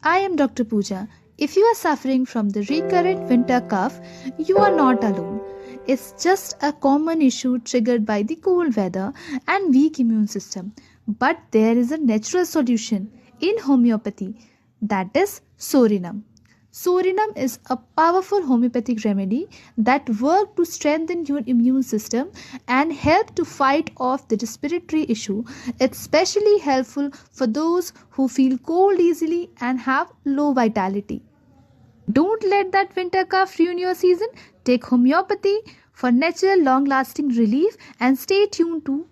I am Dr. Pooja. If you are suffering from the recurrent winter cough, you are not alone. It's just a common issue triggered by the cold weather and weak immune system. But there is a natural solution in homeopathy, that is Sorinum. Sorinum is a powerful homeopathic remedy that works to strengthen your immune system and help to fight off the respiratory issue. It's especially helpful for those who feel cold easily and have low vitality. Don't let that winter cough ruin your season. Take homeopathy for natural long lasting relief and stay tuned to